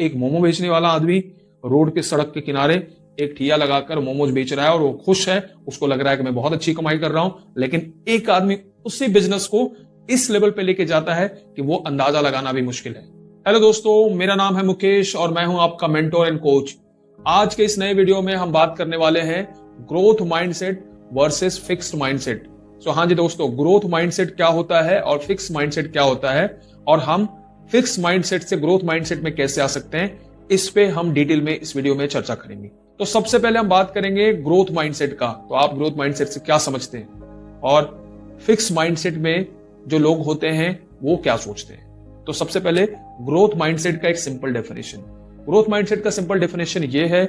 एक मोमो बेचने वाला आदमी रोड के सड़क के किनारे एक ठिया लगाकर मोमोज बेच रहा है और वो खुश है, उसको लग रहा है कि मैं बहुत अच्छी कमाई कर रहा हूं। लेकिन एक आदमी उसी बिजनेस को इस लेवल पे लेके जाता है कि वो अंदाजा लगाना भी मुश्किल है। हेलो दोस्तों, मेरा नाम है मुकेश और मैं हूं आपका मेंटोर एंड कोच। आज के इस नए वीडियो में हम बात करने वाले हैं growth mindset versus fixed mindset. हाँ जी दोस्तों, ग्रोथ माइंडसेट क्या होता है और फिक्स माइंडसेट क्या होता है, और हम फिक्स माइंडसेट से ग्रोथ माइंडसेट में कैसे आ सकते हैं, इस पे हम डिटेल में इस वीडियो में चर्चा करेंगे। तो सबसे पहले हम बात करेंगे ग्रोथ माइंडसेट का। तो आप ग्रोथ माइंडसेट से क्या समझते हैं और फिक्स माइंडसेट में जो लोग होते हैं वो क्या सोचते हैं। तो सबसे पहले ग्रोथ माइंडसेट का एक सिंपल डेफिनेशन। ग्रोथ माइंडसेट का सिंपल डेफिनेशन ये है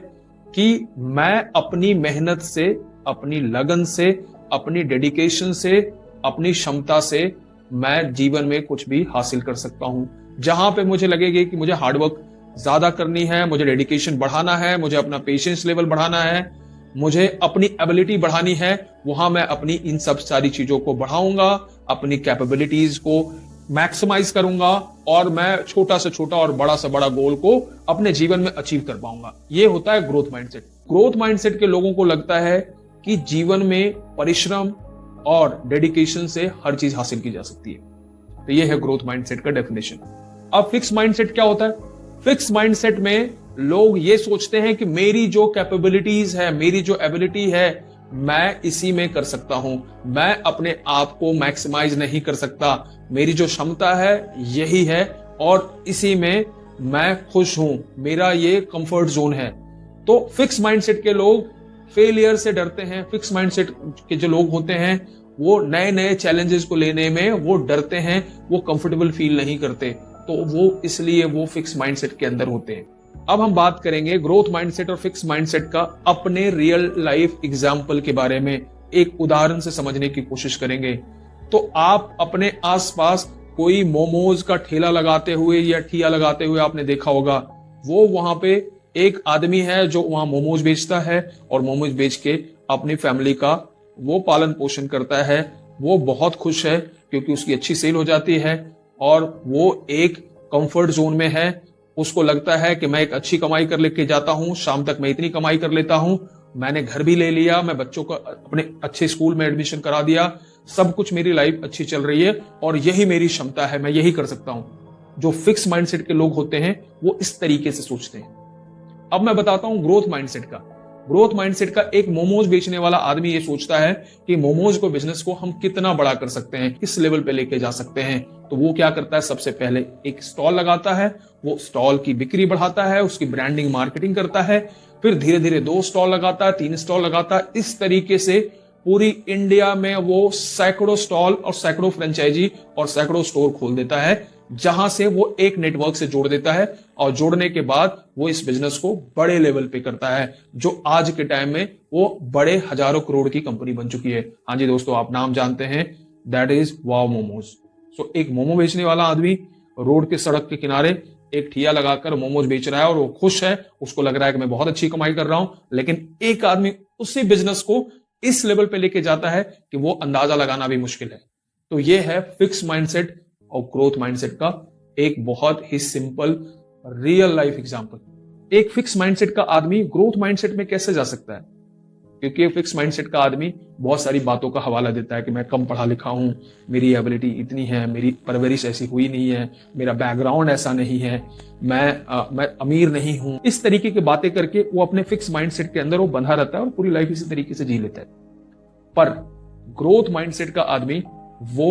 कि मैं अपनी मेहनत से, अपनी लगन से, अपनी डेडिकेशन से, अपनी क्षमता से मैं जीवन में कुछ भी हासिल कर सकता हूं। जहां पे मुझे लगेगी कि मुझे हार्डवर्क ज्यादा करनी है, मुझे डेडिकेशन बढ़ाना है, मुझे अपना पेशेंस लेवल बढ़ाना है, मुझे अपनी एबिलिटी बढ़ानी है, वहां मैं अपनी इन सब सारी चीजों को बढ़ाऊंगा, अपनी कैपेबिलिटीज को मैक्सिमाइज करूंगा और मैं छोटा से छोटा और बड़ा से बड़ा गोल को अपने जीवन में अचीव कर पाऊंगा। ये होता है ग्रोथ माइंडसेट। ग्रोथ माइंडसेट के लोगों को लगता है कि जीवन में परिश्रम और डेडिकेशन से हर चीज हासिल की जा सकती है। तो ये है ग्रोथ माइंडसेट का डेफिनेशन। अब फिक्स माइंडसेट क्या होता है? फिक्स माइंडसेट में लोग ये सोचते हैं कि मेरी जो कैपेबिलिटीज है, मेरी जो एबिलिटी है, मैं इसी में कर सकता हूं, मैं अपने आप को मैक्सिमाइज नहीं कर सकता, मेरी जो क्षमता है यही है और इसी में मैं खुश हूं, मेरा ये कंफर्ट जोन है। तो फिक्स माइंडसेट के लोग फेलियर से डरते हैं। फिक्स माइंडसेट के जो लोग होते हैं वो नए नए चैलेंजेस को लेने में वो डरते हैं, वो कंफर्टेबल फील नहीं करते, तो वो इसलिए वो फिक्स माइंडसेट के अंदर होते हैं। अब हम बात करेंगे ग्रोथ माइंडसेट और फिक्स माइंडसेट का अपने रियल लाइफ एग्जांपल के बारे में, एक उदाहरण से समझने की कोशिश करेंगे। तो आप अपने आसपास कोई मोमोज का ठेला लगाते हुए या ठिया लगाते हुए आपने देखा होगा। वो वहां पे एक आदमी है जो वहां मोमोज बेचता है और मोमोज बेच के अपनी फैमिली का वो पालन पोषण करता है। वो बहुत खुश है क्योंकि उसकी अच्छी सेल हो जाती है और वो एक कंफर्ट जोन में है। उसको लगता है कि मैं एक अच्छी कमाई कर लेके जाता हूं, शाम तक मैं इतनी कमाई कर लेता हूं, मैंने घर भी ले लिया, मैं बच्चों को अपने अच्छे स्कूल में एडमिशन करा दिया, सब कुछ मेरी लाइफ अच्छी चल रही है और यही मेरी क्षमता है, मैं यही कर सकता हूं। जो फिक्स माइंडसेट के लोग होते हैं वो इस तरीके से सोचते हैं। अब मैं बताता हूं ग्रोथ माइंडसेट का। ग्रोथ माइंडसेट का एक मोमोज बेचने वाला आदमी ये सोचता है कि मोमोज को, बिजनेस को हम कितना बड़ा कर सकते हैं, किस लेवल पे लेके जा सकते हैं। तो वो क्या करता है, सबसे पहले एक स्टॉल लगाता है, वो स्टॉल की बिक्री बढ़ाता है, उसकी ब्रांडिंग मार्केटिंग करता है, फिर धीरे धीरे 2 स्टॉल लगाता है, 3 स्टॉल लगाता है। इस तरीके से पूरी इंडिया में वो सैकड़ों स्टॉल और सैकड़ों फ्रेंचाइजी और सैकड़ों स्टोर खोल देता है, जहां से वो एक नेटवर्क से जोड़ देता है और जोड़ने के बाद वो इस बिजनेस को बड़े लेवल पे करता है, जो आज के टाइम में वो बड़े हजारों करोड़ की कंपनी बन चुकी है। हाँ जी दोस्तों, आप नाम जानते हैं, दैट इज वाव मोमोज। एक मोमो बेचने वाला आदमी रोड के सड़क के किनारे एक ठिया लगाकर मोमोज बेच रहा है और वो खुश है, उसको लग रहा है कि मैं बहुत अच्छी कमाई कर रहा हूं। लेकिन एक आदमी उसी बिजनेस को इस लेवल पे लेके जाता है कि वो अंदाजा लगाना भी मुश्किल है। तो ये है फिक्स माइंडसेट और ग्रोथ माइंडसेट का एक बहुत ही सिंपल रियल लाइफ एग्जांपल। एक फिक्स माइंडसेट का आदमी ग्रोथ माइंडसेट में कैसे जा सकता है? क्योंकि फिक्स माइंडसेट का आदमी बहुत सारी बातों का हवाला देता है कि मैं कम पढ़ा लिखा हूं, मेरी एबिलिटी इतनी है, मेरी परवरिश ऐसी हुई नहीं है, मेरा बैकग्राउंड ऐसा नहीं है, मैं अमीर नहीं हूं। इस तरीके की बातें करके वो अपने फिक्स माइंडसेट के अंदर वो बंधा रहता है और पूरी लाइफ इसी तरीके से जी लेता है। पर ग्रोथ माइंडसेट का आदमी वो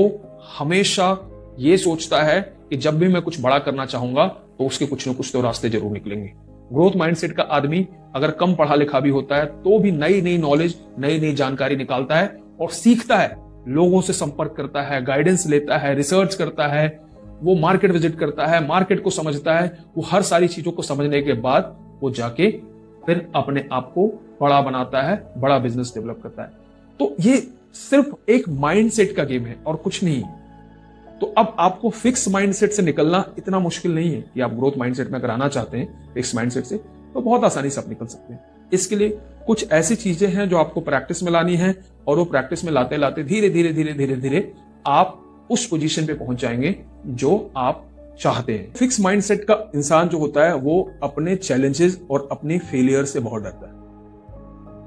हमेशा ये सोचता है कि जब भी मैं कुछ बड़ा करना चाहूंगा तो उसके कुछ न कुछ तो रास्ते जरूर निकलेंगे। ग्रोथ माइंडसेट का आदमी अगर कम पढ़ा लिखा भी होता है तो भी नई नई नॉलेज, नई नई जानकारी निकालता है और सीखता है, लोगों से संपर्क करता है, गाइडेंस लेता है, रिसर्च करता है, वो मार्केट विजिट करता है, मार्केट को समझता है। वो हर सारी चीजों को समझने के बाद वो जाके फिर अपने आप को बड़ा बनाता है, बड़ा बिजनेस डेवलप करता है। तो ये सिर्फ एक माइंडसेट का गेम है और कुछ नहीं। तो अब आपको फिक्स माइंडसेट से निकलना इतना मुश्किल नहीं है कि आप ग्रोथ माइंडसेट में अगर आना चाहते हैं फिक्स माइंडसेट से, तो बहुत आसानी से आप निकल सकते हैं। इसके लिए कुछ ऐसी चीजें हैं जो आपको प्रैक्टिस में लानी है और वो प्रैक्टिस में लाते लाते धीरे धीरे धीरे धीरे धीरे आप उस पोजीशन पे पहुंच जाएंगे जो आप चाहते हैं। फिक्स माइंडसेट का इंसान जो होता है वो अपने चैलेंजेस और अपने फेलियर से बहुत डरता है।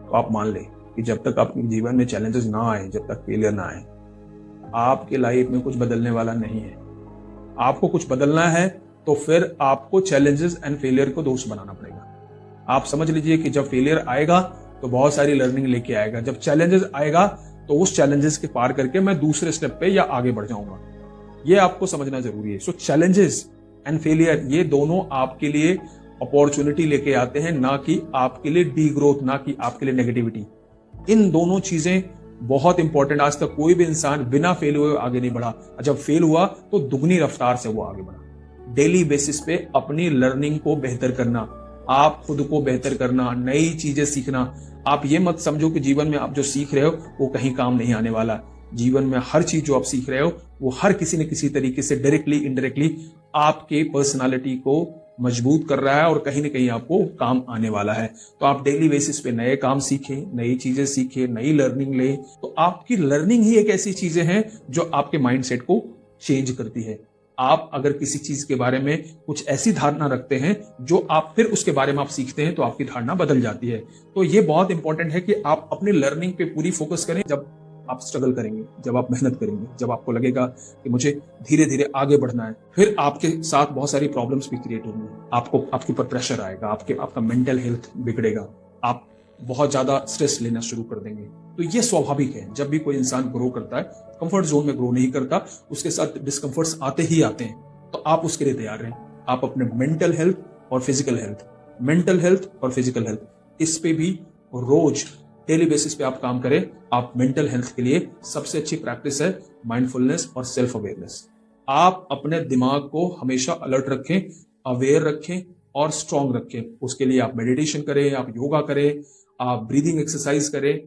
तो आप मान लें कि जब तक आपके जीवन में चैलेंजेस ना आए, जब तक फेलियर ना आए, आपके लाइफ में कुछ बदलने वाला नहीं है। आपको कुछ बदलना है तो फिर आपको चैलेंजेस एंड फेलियर को दोस्त बनाना पड़ेगा। आप समझ लीजिए कि जब फेलियर आएगा तो बहुत सारी लर्निंग लेके आएगा, जब चैलेंजेस आएगा तो उस चैलेंजेस के पार करके मैं दूसरे स्टेप पे या आगे बढ़ जाऊंगा। ये आपको समझना जरूरी है। सो चैलेंजेस एंड फेलियर ये दोनों आपके लिए अपॉर्चुनिटी लेके आते हैं, ना कि आपके लिए डी ग्रोथ, ना कि आपके लिए नेगेटिविटी। इन दोनों चीजें बहुत इंपॉर्टेंट। आज तक कोई भी इंसान बिना फेल हुए आगे नहीं बढ़ा, जब फेल हुआ तो दुगनी रफ्तार से वो आगे बढ़ा। डेली बेसिस पे अपनी लर्निंग को बेहतर करना, आप खुद को बेहतर करना, नई चीजें सीखना। आप ये मत समझो कि जीवन में आप जो सीख रहे हो वो कहीं काम नहीं आने वाला। जीवन में हर चीज जो आप सीख रहे हो वो हर किसी न किसी तरीके से डायरेक्टली इनडायरेक्टली आपके पर्सनालिटी को मजबूत कर रहा है और कहीं ना कहीं आपको काम आने वाला है। तो आप डेली बेसिस पे नए काम सीखें, नई चीजें सीखें, नई लर्निंग लें। तो आपकी लर्निंग ही एक ऐसी चीजें हैं जो आपके माइंडसेट को चेंज करती है। आप अगर किसी चीज के बारे में कुछ ऐसी धारणा रखते हैं जो आप फिर उसके बारे में आप सीखते हैं तो आपकी धारणा बदल जाती है। तो ये बहुत इंपॉर्टेंट है कि आप अपनी लर्निंग पे पूरी फोकस करें। जब आप स्ट्रगल करेंगे, जब आप मेहनत करेंगे, जब आपको लगेगा कि मुझे धीरे धीरे आगे बढ़ना है, फिर आपके साथ बहुत सारी प्रॉब्लम्स भी क्रिएट होंगी। आपके ऊपर प्रेशर आएगा, आपका मेंटल हेल्थ बिगड़ेगा, आप बहुत ज्यादा स्ट्रेस लेना शुरू कर देंगे। तो ये स्वाभाविक है। जब भी कोई इंसान ग्रो करता है, कंफर्ट जोन में ग्रो नहीं करता, उसके साथ डिस्कंफर्ट्स आते ही आते हैं। तो आप उसके लिए तैयार रहें। आप अपने मेंटल हेल्थ और फिजिकल हेल्थ इस पे भी रोज डेली बेसिस पे आप काम करें। आप मेंटल हेल्थ के लिए सबसे अच्छी प्रैक्टिस है माइंडफुलनेस और सेल्फ अवेयरनेस। आप अपने दिमाग को हमेशा अलर्ट रखें, अवेयर रखें और स्ट्रांग रखें। उसके लिए आप मेडिटेशन करें, आप योगा करें, आप ब्रीदिंग एक्सरसाइज करें।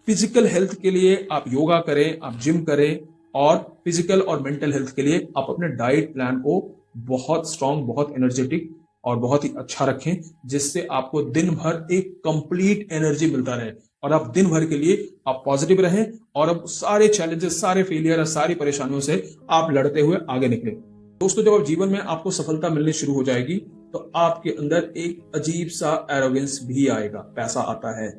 फिजिकल हेल्थ के लिए आप योगा करें, आप जिम करें, और फिजिकल और मेंटल हेल्थ के लिए आप अपने डाइट प्लान को बहुत स्ट्रांग, बहुत एनर्जेटिक और बहुत ही अच्छा रखें, जिससे आपको दिन भर एक कंप्लीट एनर्जी मिलता रहे और आप दिन भर के लिए आप पॉजिटिव रहें और अब सारे चैलेंजेस, सारे फेलियर और सारी परेशानियों से आप लड़ते हुए आगे निकले। दोस्तों, जब आप जीवन में आपको सफलता मिलनी शुरू हो जाएगी तो आपके अंदर एक अजीब सा एरोगेंस भी आएगा। पैसा आता है,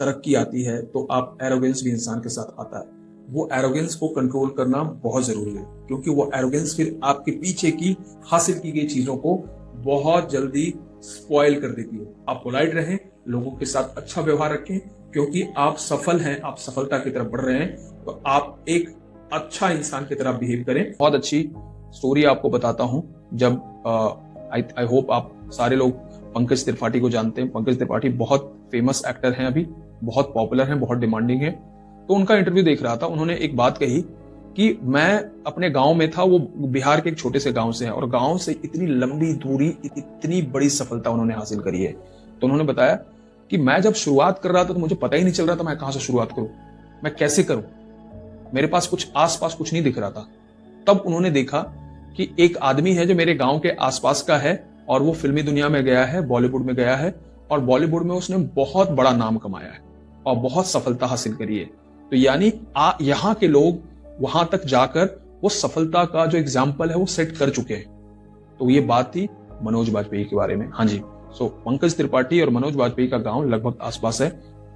तरक्की आती है, तो आप एरोगेंस भी इंसान के साथ आता है। वो एरोगेंस को कंट्रोल करना बहुत जरूरी है, क्योंकि वो एरोगेंस फिर आपके पीछे की हासिल की गई चीजों को बहुत जल्दी स्पॉइल कर देती है। आप पोलाइट रहें, लोगों के साथ अच्छा व्यवहार रखें, क्योंकि आप सफल हैं, आप सफलता की तरफ बढ़ रहे हैं, तो आप एक अच्छा इंसान की तरह बिहेव करें। बहुत अच्छी स्टोरी आपको बताता हूं। जब आई होप आप सारे लोग पंकज त्रिपाठी को जानते हैं। पंकज त्रिपाठी बहुत फेमस एक्टर हैं, अभी बहुत पॉपुलर हैं, बहुत डिमांडिंग है। तो उनका इंटरव्यू देख रहा था, उन्होंने एक बात कही कि मैं अपने गांव में था, वो बिहार के एक छोटे से गांव से है, और गांव से इतनी लंबी दूरी, इतनी बड़ी सफलता उन्होंने हासिल करी है। तो उन्होंने बताया कि मैं जब शुरुआत कर रहा था तो मुझे पता ही नहीं चल रहा था मैं कहां से शुरुआत करूं, मैं कैसे करूं, मेरे पास कुछ आसपास कुछ नहीं दिख रहा था। तब उन्होंने देखा कि एक आदमी है जो मेरे गांव के आसपास का है और वो फिल्मी दुनिया में गया है, बॉलीवुड में गया है, और बॉलीवुड में उसने बहुत बड़ा नाम कमाया है और बहुत सफलता हासिल करी है। तो यानी यहाँ के लोग वहां तक जाकर वो सफलता का जो एग्जाम्पल है वो सेट कर चुके हैं। तो ये बात थी मनोज वाजपेयी के बारे में। हाँ जी, सो पंकज त्रिपाठी और मनोज वाजपेयी का गांव लगभग आसपास है।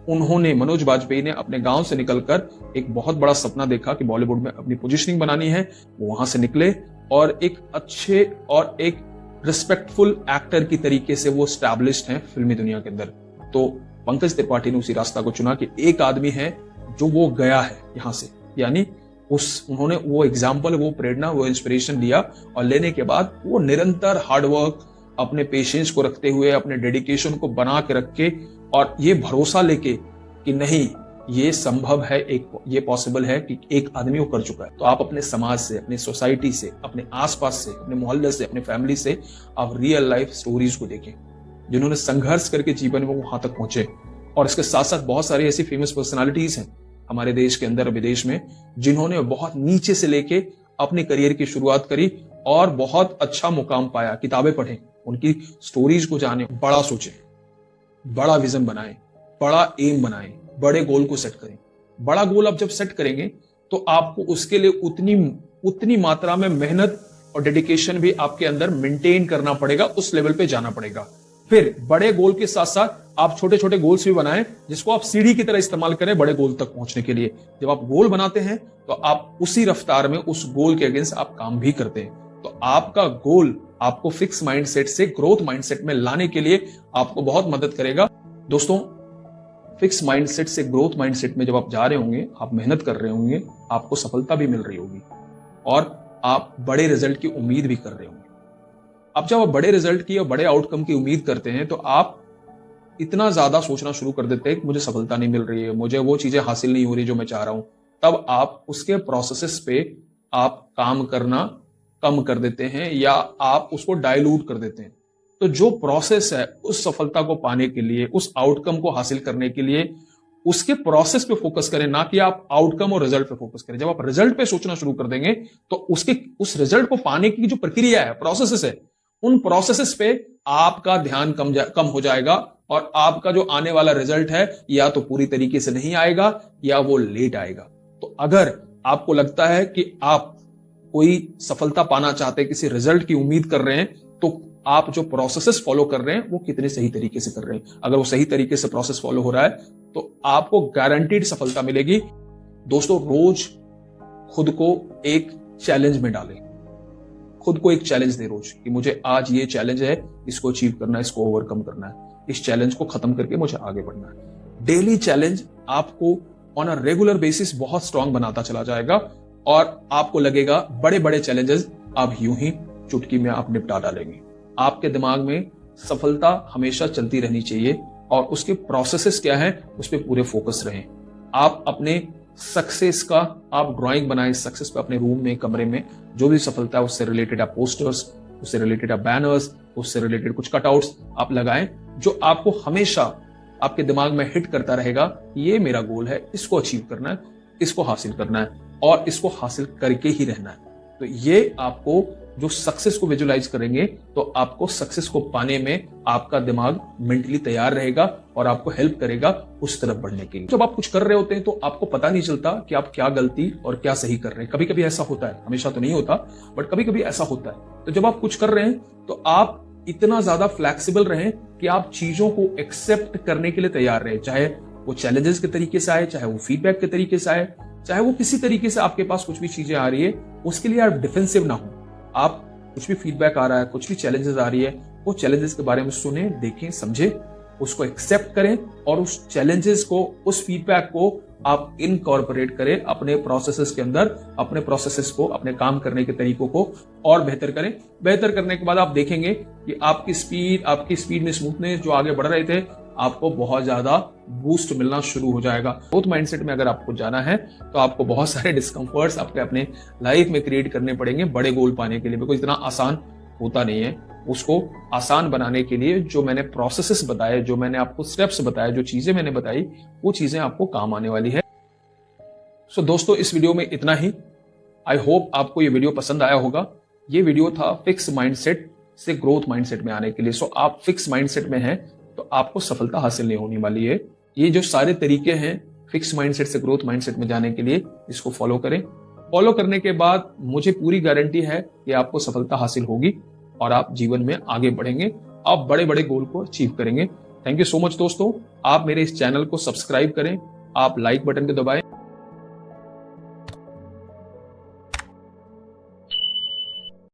मनोज वाजपेयी ने अपने गांव से निकलकर एक बहुत बड़ा सपना देखा कि बॉलीवुड में अपनी पोजीशनिंग बनानी है। वो वहां से निकले और एक अच्छे और एक रिस्पेक्टफुल एक्टर की तरीके से वो स्टैब्लिश्ड हैं फिल्मी दुनिया के अंदर। तो पंकज त्रिपाठी ने उसी रास्ता को चुना कि एक आदमी है जो वो गया है यहां से, यानी उन्होंने वो एग्जाम्पल, वो प्रेरणा, वो इंस्पिरेशन लिया, और लेने के बाद वो निरंतर हार्डवर्क, अपने पेशेंस को रखते हुए, अपने डेडिकेशन को बना के रख के, और ये भरोसा लेके कि नहीं ये संभव है, ये पॉसिबल है कि एक आदमी वो कर चुका है। तो आप अपने समाज से, अपनी सोसाइटी से, अपने आसपास से, अपने मोहल्ले से, अपने फैमिली से आप रियल लाइफ स्टोरीज को देखें जिन्होंने संघर्ष करके जीवन में वहां तक पहुंचे। और इसके साथ साथ बहुत सारी ऐसी फेमस पर्सनालिटीज हैं हमारे देश के अंदर, विदेश में, जिन्होंने बहुत नीचे से लेके अपने करियर की शुरुआत करी और बहुत अच्छा मुकाम पाया। किताबें पढ़ें, उनकी स्टोरीज को जानें, बड़ा सोचें, बड़ा विजन बनाएं, बड़ा एम बनाएं, बड़े गोल को सेट करें। बड़ा गोल आप जब सेट करेंगे तो आपको उसके लिए उतनी मात्रा में मेहनत और डेडिकेशन भी आपके अंदर मेंटेन करना पड़ेगा, उस लेवल पे जाना पड़ेगा। फिर बड़े गोल के साथ साथ आप छोटे छोटे गोल्स भी बनाएं, जिसको आप सीढ़ी की तरह इस्तेमाल करें बड़े गोल तक पहुंचने के लिए। जब आप गोल बनाते हैं तो आप उसी रफ्तार में उस गोल के अगेंस्ट आप काम भी करते हैं। तो आपका गोल आपको फिक्स माइंडसेट से ग्रोथ माइंडसेट में लाने के लिए आपको बहुत मदद करेगा। दोस्तों, फिक्स माइंडसेट से ग्रोथ माइंडसेट में जब आप जा रहे होंगे, आप मेहनत कर रहे होंगे, आपको सफलता भी मिल रही होगी और आप बड़े रिजल्ट की उम्मीद भी कर रहे होंगे। अब जब आप बड़े रिजल्ट की और बड़े आउटकम की उम्मीद करते हैं तो आप इतना ज्यादा सोचना शुरू कर देते हैं कि मुझे सफलता नहीं मिल रही है, मुझे वो चीजें हासिल नहीं हो रही जो मैं चाह रहा हूं। तब आप उसके प्रोसेसेस पे आप काम करना कम कर देते हैं या आप उसको डाइल्यूट कर देते हैं। तो जो प्रोसेस है उस सफलता को पाने के लिए, उस आउटकम को हासिल करने के लिए, उसके प्रोसेस पे फोकस करें, ना कि आप आउटकम और रिजल्ट पे फोकस करें। जब आप रिजल्ट पे सोचना शुरू कर देंगे तो उस रिजल्ट को पाने की जो प्रक्रिया है, प्रोसेसेस है, उन प्रोसेसेस पे आपका ध्यान कम हो जाएगा और आपका जो आने वाला रिजल्ट है या तो पूरी तरीके से नहीं आएगा या वो लेट आएगा। तो अगर आपको लगता है कि आप कोई सफलता पाना चाहते हैं, किसी रिजल्ट की उम्मीद कर रहे हैं, तो आप जो प्रोसेसेस फॉलो कर रहे हैं वो कितने सही तरीके से कर रहे हैं। अगर वो सही तरीके से प्रोसेस फॉलो हो रहा है तो आपको गारंटीड सफलता मिलेगी। दोस्तों, रोज खुद को एक चैलेंज में डालें, खुद को एक चैलेंज दे रोज कि मुझे आज ये चैलेंज है, इसको अचीव करना है, इसको ओवरकम करना है, इस चैलेंज को खत्म करके मुझे आगे बढ़ना है। डेली चैलेंज आपको ऑन अ रेगुलर बेसिस बहुत स्ट्रांग बनाता चला जाएगा और आपको लगेगा बड़े बड़े चैलेंजेस आप यूं ही चुटकी में आप निपटा डालेंगे। आपके दिमाग में सफलता हमेशा चलती रहनी चाहिए और उसके प्रोसेसेस क्या है उस पर पूरे फोकस रहें। आप अपने सक्सेस का आप ड्राइंग बनाएं, सक्सेस पे अपने रूम में, कमरे में जो भी सफलता है उससे रिलेटेड आप पोस्टर्स, उससे रिलेटेड आप बैनर्स, उससे रिलेटेड कुछ कटआउट्स आप लगाएं, जो आपको हमेशा आपके दिमाग में हिट करता रहेगा। ये मेरा गोल है, इसको अचीव करना है, इसको हासिल करना है और इसको हासिल करके ही रहना है। तो ये आपको जो सक्सेस को विजुलाइज करेंगे तो आपको सक्सेस को पाने में आपका दिमाग मेंटली तैयार रहेगा और आपको हेल्प करेगा उस तरफ बढ़ने के लिए। जब आप कुछ कर रहे होते हैं तो आपको पता नहीं चलता कि आप क्या गलती और क्या सही कर रहे हैं। कभी कभी ऐसा होता है, हमेशा तो नहीं होता, बट कभी कभी ऐसा होता है। तो जब आप कुछ कर रहे हैं तो आप इतना ज्यादा फ्लैक्सिबल रहें कि आप चीजों को एक्सेप्ट करने के लिए तैयार रहे, चाहे वो चैलेंजेस के तरीके से आए, चाहे वो फीडबैक के तरीके से आए, चाहे वो किसी तरीके से आपके पास कुछ भी चीजें आ रही है, उसके लिए आप डिफेंसिव ना हो। आप कुछ भी फीडबैक आ रहा है, कुछ भी चैलेंजेस आ रही है, वो चैलेंजेस के बारे में सुने, देखें, समझे, उसको एक्सेप्ट करें और उस चैलेंजेस को, उस फीडबैक को आप इनकॉर्पोरेट करें अपने प्रोसेसेस के अंदर, अपने प्रोसेसेस को, अपने काम करने के तरीकों को और बेहतर करें। बेहतर करने के बाद आप देखेंगे कि आपकी स्पीड में स्मूथनेस, जो आगे बढ़ रहे थे, आपको बहुत ज्यादा बूस्ट मिलना शुरू हो जाएगा। ग्रोथ माइंडसेट में अगर आपको जाना है तो आपको बहुत सारे डिस्कंफर्ट्स आपके अपने लाइफ में क्रिएट करने पड़ेंगे बड़े गोल पाने के लिए। बिल्कुल इतना आसान होता नहीं है। उसको आसान बनाने के लिए जो मैंने प्रोसेसेस बताए, जो मैंने आपको स्टेप्स बताए, जो चीजें मैंने बताई, वो चीजें आपको काम आने वाली है। सो दोस्तों, इस वीडियो में इतना ही। आई होप आपको ये वीडियो पसंद आया होगा। ये वीडियो था फिक्स माइंडसेट से ग्रोथ माइंडसेट में आने के लिए। सो आप फिक्स माइंडसेट में हैं तो आपको सफलता हासिल नहीं होने वाली है। ये जो सारे तरीके हैं फिक्स माइंडसेट से ग्रोथ माइंडसेट में जाने के लिए, इसको फॉलो करें। फॉलो करने के बाद मुझे पूरी गारंटी है कि आपको सफलता हासिल होगी और आप जीवन में आगे बढ़ेंगे, आप बड़े बड़े गोल को अचीव करेंगे। थैंक यू सो मच दोस्तों। आप मेरे इस चैनल को सब्सक्राइब करें, आप लाइक बटन को दबाएं